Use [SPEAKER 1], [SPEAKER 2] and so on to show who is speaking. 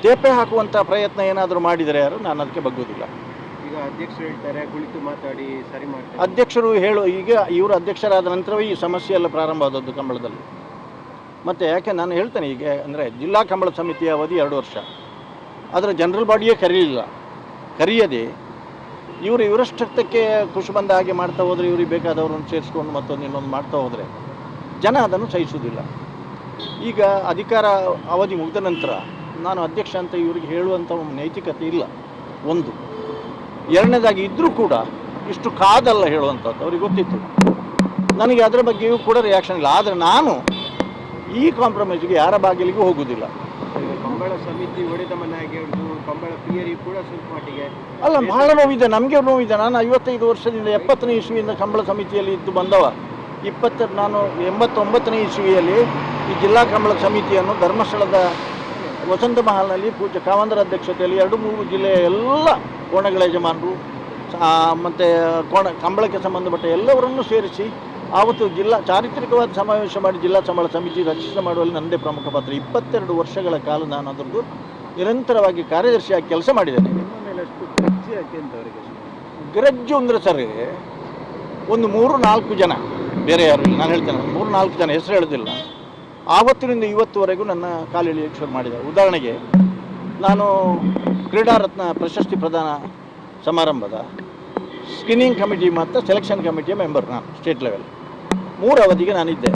[SPEAKER 1] ತೇಪೆ ಹಾಕುವಂಥ ಪ್ರಯತ್ನ ಏನಾದರೂ ಮಾಡಿದರೆ ಯಾರು ನಾನು ಅದಕ್ಕೆ ಬಗ್ಗೋದಿಲ್ಲ.
[SPEAKER 2] ಈಗ ಅಧ್ಯಕ್ಷರು ಹೇಳ್ತಾರೆ ಕುಳಿತು ಮಾತಾಡಿ ಸರಿ ಮಾಡ್ತಾರೆ.
[SPEAKER 1] ಅಧ್ಯಕ್ಷರು ಈಗ ಇವರು ಅಧ್ಯಕ್ಷರಾದ ನಂತರವೇ ಈ ಸಮಸ್ಯೆ ಎಲ್ಲ ಪ್ರಾರಂಭ ಆದದ್ದು ಕಂಬಳದಲ್ಲಿ. ಮತ್ತು ಯಾಕೆ ನಾನು ಹೇಳ್ತೇನೆ, ಈಗ ಅಂದರೆ ಜಿಲ್ಲಾ ಕಂಬಳ ಸಮಿತಿಯ ಅವಧಿ 2 ವರ್ಷ, ಅದರ ಜನರಲ್ ಬಾಡಿಯೇ ಕರೆಯದೆ ಇವರಷ್ಟಕ್ಕೆ ಖುಷಿ ಬಂದ ಹಾಗೆ ಮಾಡ್ತಾ ಹೋದರೆ, ಇವ್ರಿಗೆ ಬೇಕಾದವ್ರನ್ನ ಸೇರಿಸ್ಕೊಂಡು ಮತ್ತೊಂದು ಇನ್ನೊಂದು ಮಾಡ್ತಾ ಹೋದರೆ ಜನ ಅದನ್ನು ಸಹಿಸುವುದಿಲ್ಲ. ಈಗ ಅಧಿಕಾರ ಅವಧಿ ಮುಗಿದ ನಂತರ ನಾನು ಅಧ್ಯಕ್ಷ ಅಂತ ಇವರಿಗೆ ಹೇಳುವಂಥ ನೈತಿಕತೆ ಇಲ್ಲ. ಒಂದು, ಎರಡನೇದಾಗಿ ಇದ್ದರೂ ಕೂಡ ಇಷ್ಟು ಕಾದಲ್ಲ ಹೇಳುವಂಥದ್ದು, ಅವ್ರಿಗೆ ಗೊತ್ತಿತ್ತು. ನನಗೆ ಅದರ ಬಗ್ಗೆಯೂ ಕೂಡ ರಿಯಾಕ್ಷನ್ ಇಲ್ಲ. ಆದರೆ ನಾನು ಈ ಕಾಂಪ್ರಮೈಸ್ಗೆ ಯಾರ ಬಾಗಿಲಿಗೂ ಹೋಗುವುದಿಲ್ಲ.
[SPEAKER 2] ಕಂಬಳ ಸಮಿತಿ ಒಡೆದ ಮನೆಯಾಗಿ ಹಿಡಿದು ಕಂಬಳ ಪ್ರಿಯರಿ ಕೂಡ ಸ್ವಲ್ಪ ಮಟ್ಟಿಗೆ
[SPEAKER 1] ಅಲ್ಲ, ಬಹಳ ನೋವಿದೆ, ನಮಗೆ ನೋವಿದೆ. ನಾನು 55 ವರ್ಷದಿಂದ 70ನೇ ಇಸ್ವಿಯಿಂದ ಕಂಬಳ ಸಮಿತಿಯಲ್ಲಿ ಇದ್ದು ಬಂದವ. ನಾನು 89ನೇ ಇಸ್ವಿಯಲ್ಲಿ ಈ ಜಿಲ್ಲಾ ಕಂಬಳ ಸಮಿತಿಯನ್ನು ಧರ್ಮಸ್ಥಳದ ವಸಂತ ಮಹಲ್ನಲ್ಲಿ ಪೂಜ್ಯ ಕಾವಂದರ ಅಧ್ಯಕ್ಷತೆಯಲ್ಲಿ 2-3 ಜಿಲ್ಲೆಯ ಎಲ್ಲ ಕೋಣಗಳ ಯಜಮಾನರು ಮತ್ತು ಕಂಬಳಕ್ಕೆ ಸಂಬಂಧಪಟ್ಟ ಎಲ್ಲವರನ್ನು ಸೇರಿಸಿ ಆವತ್ತು ಚಾರಿತ್ರಿಕವಾದ ಸಮಾವೇಶ ಮಾಡಿ ಜಿಲ್ಲಾ ಕಂಬಳ ಸಮಿತಿ ರಚಿಸ ಮಾಡುವಲ್ಲಿ ನನ್ನದೇ ಪ್ರಮುಖ ಪಾತ್ರ. 22 ವರ್ಷಗಳ ಕಾಲ ನಾನು ಅದರದ್ದು ನಿರಂತರವಾಗಿ ಕಾರ್ಯದರ್ಶಿಯಾಗಿ ಕೆಲಸ ಮಾಡಿದ್ದೇನೆ.
[SPEAKER 2] ನಿಮ್ಮ ಮೇಲೆ ಅಷ್ಟು ಖರ್ಚು ಯಾಕೆ ಅಂತ ಅವರಿಗೆ?
[SPEAKER 1] ಗ್ರಜ್ಜು ಅಂದರೆ ಸರ್, ಒಂದು 3-4 ಜನ, ಬೇರೆ ಯಾರು ಇಲ್ಲ. ನಾನು ಹೇಳ್ತೇನೆ, 3-4 ಜನ, ಹೆಸರು ಹೇಳೋದಿಲ್ಲ, ಆವತ್ತಿನಿಂದ ಇವತ್ತುವರೆಗೂ ನನ್ನ ಕಾಲೆಳೆಯಕ್ಕೆ ಶುರು ಮಾಡಿದೆ. ಉದಾಹರಣೆಗೆ, ನಾನು ಕ್ರೀಡಾ ರತ್ನ ಪ್ರಶಸ್ತಿ ಪ್ರದಾನ ಸಮಾರಂಭದ ಸ್ಕ್ರೀನಿಂಗ್ ಕಮಿಟಿ ಮತ್ತು ಸೆಲೆಕ್ಷನ್ ಕಮಿಟಿಯ ಮೆಂಬರ್, ನಾನು ಸ್ಟೇಟ್ ಲೆವೆಲ್ 3 ಅವಧಿಗೆ ನಾನಿದ್ದೆ.